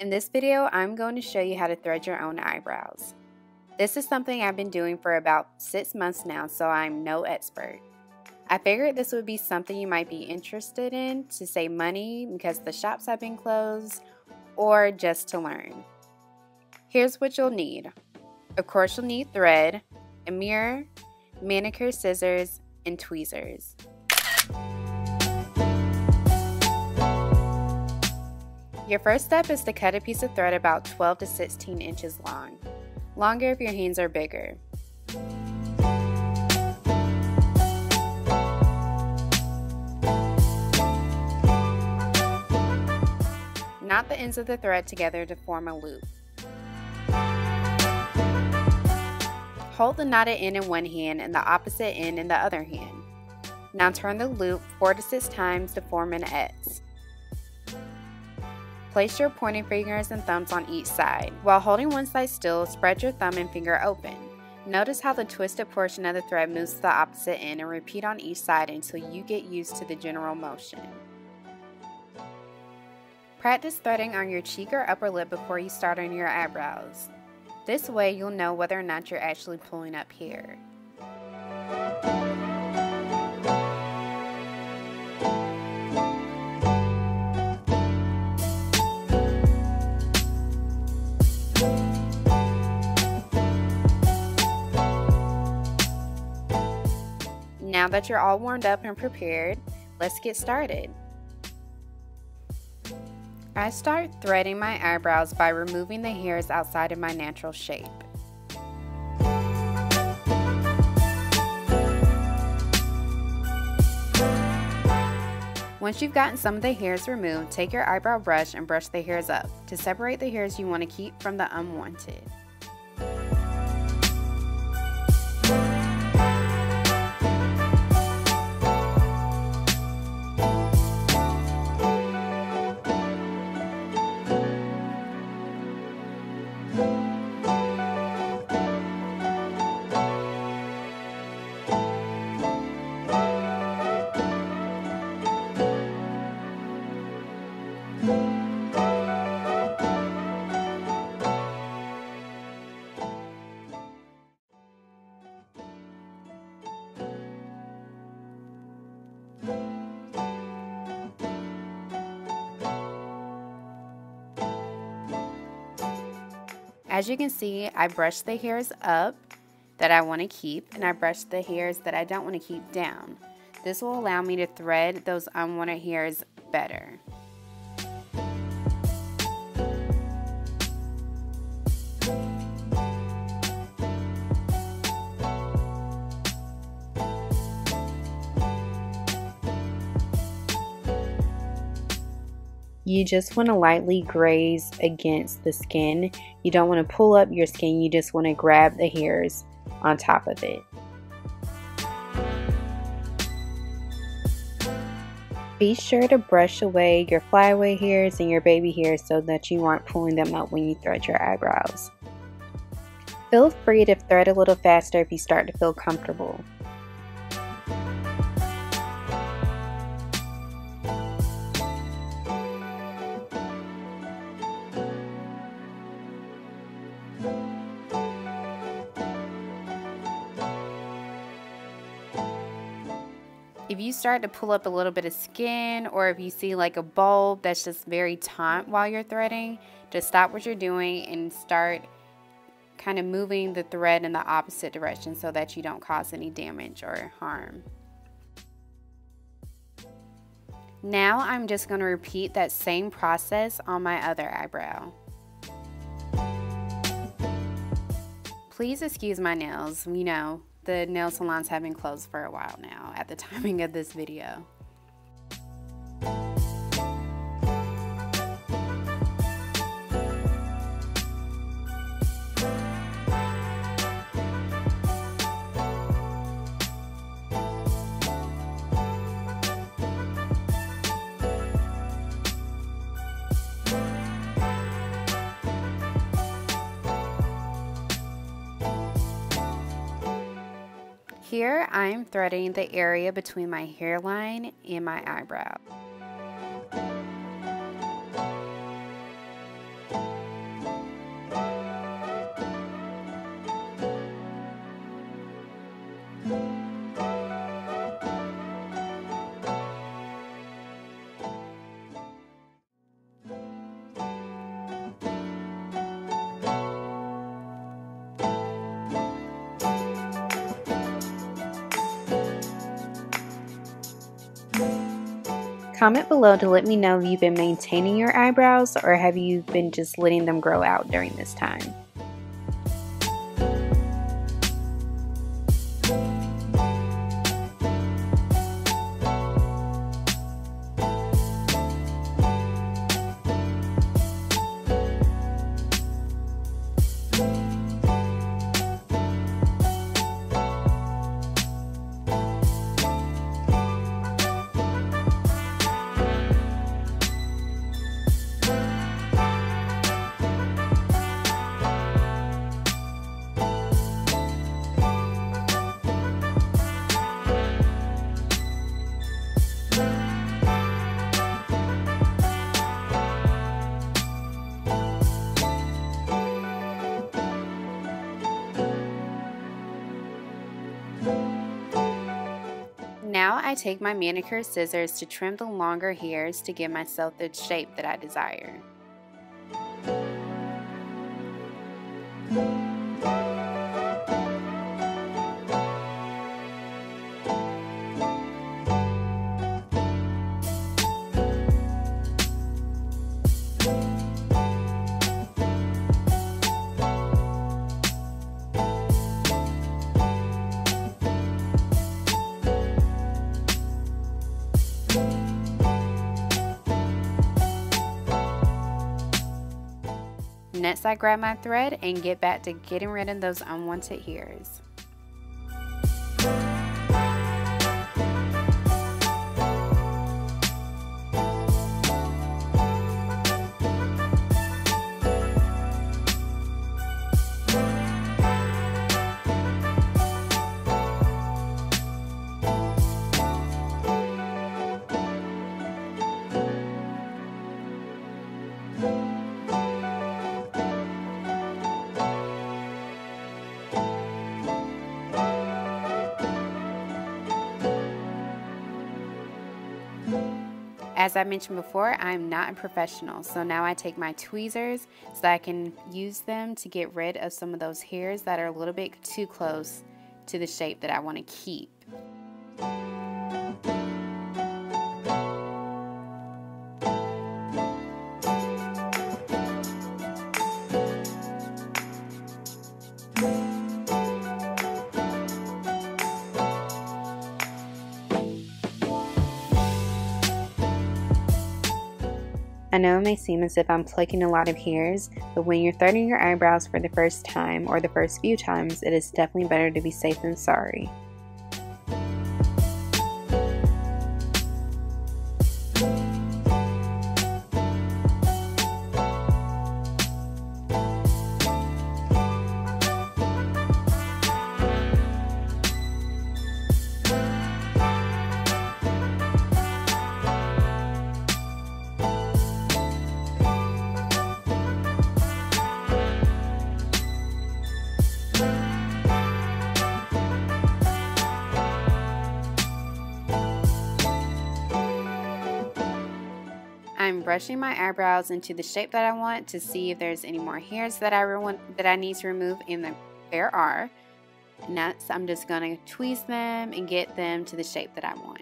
In this video, I'm going to show you how to thread your own eyebrows. This is something I've been doing for about 6 months now, so I'm no expert. I figured this would be something you might be interested in to save money because the shops have been closed, or just to learn. Here's what you'll need. Of course, you'll need thread, a mirror, manicure scissors, and tweezers. Your first step is to cut a piece of thread about 12 to 16 inches long. Longer if your hands are bigger. Knot the ends of the thread together to form a loop. Hold the knotted end in one hand and the opposite end in the other hand. Now turn the loop 4 to 6 times to form an X. Place your pointing fingers and thumbs on each side. While holding one side still, spread your thumb and finger open. Notice how the twisted portion of the thread moves to the opposite end, and repeat on each side until you get used to the general motion. Practice threading on your cheek or upper lip before you start on your eyebrows. This way you'll know whether or not you're actually pulling up hair. Now that you're all warmed up and prepared, let's get started. I start threading my eyebrows by removing the hairs outside of my natural shape. Once you've gotten some of the hairs removed, take your eyebrow brush and brush the hairs up to separate the hairs you want to keep from the unwanted. As you can see, I brushed the hairs up that I want to keep, and I brushed the hairs that I don't want to keep down. This will allow me to thread those unwanted hairs better. You just want to lightly graze against the skin. You don't want to pull up your skin, you just want to grab the hairs on top of it. Be sure to brush away your flyaway hairs and your baby hairs so that you aren't pulling them up when you thread your eyebrows. Feel free to thread a little faster if you start to feel comfortable. If you start to pull up a little bit of skin, or if you see like a bulb that's just very taut while you're threading, just stop what you're doing and start kind of moving the thread in the opposite direction so that you don't cause any damage or harm. Now I'm just going to repeat that same process on my other eyebrow. Please excuse my nails, you know, the nail salons have been closed for a while now at the timing of this video. Here I am threading the area between my hairline and my eyebrow. Comment below to let me know if you've been maintaining your eyebrows or have you been just letting them grow out during this time. Now I take my manicure scissors to trim the longer hairs to give myself the shape that I desire. Next, I grab my thread and get back to getting rid of those unwanted hairs. As I mentioned before, I'm not a professional, so now I take my tweezers so that I can use them to get rid of some of those hairs that are a little bit too close to the shape that I want to keep. I know it may seem as if I'm plucking a lot of hairs, but when you're threading your eyebrows for the first time or the first few times, it is definitely better to be safe than sorry. I'm brushing my eyebrows into the shape that I want to see if there's any more hairs that I need to remove, and there are. Next, I'm just going to tweeze them and get them to the shape that I want.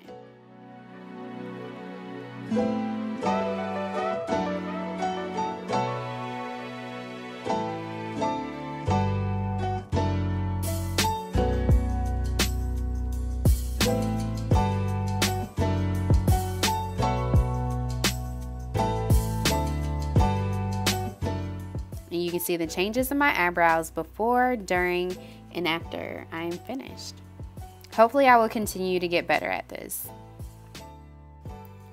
And you can see the changes in my eyebrows before, during, and after I am finished. Hopefully I will continue to get better at this.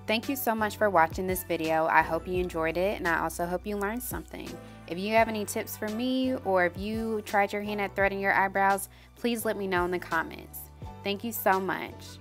Thank you so much for watching this video. I hope you enjoyed it, and I also hope you learned something. If you have any tips for me, or if you tried your hand at threading your eyebrows, please let me know in the comments. Thank you so much.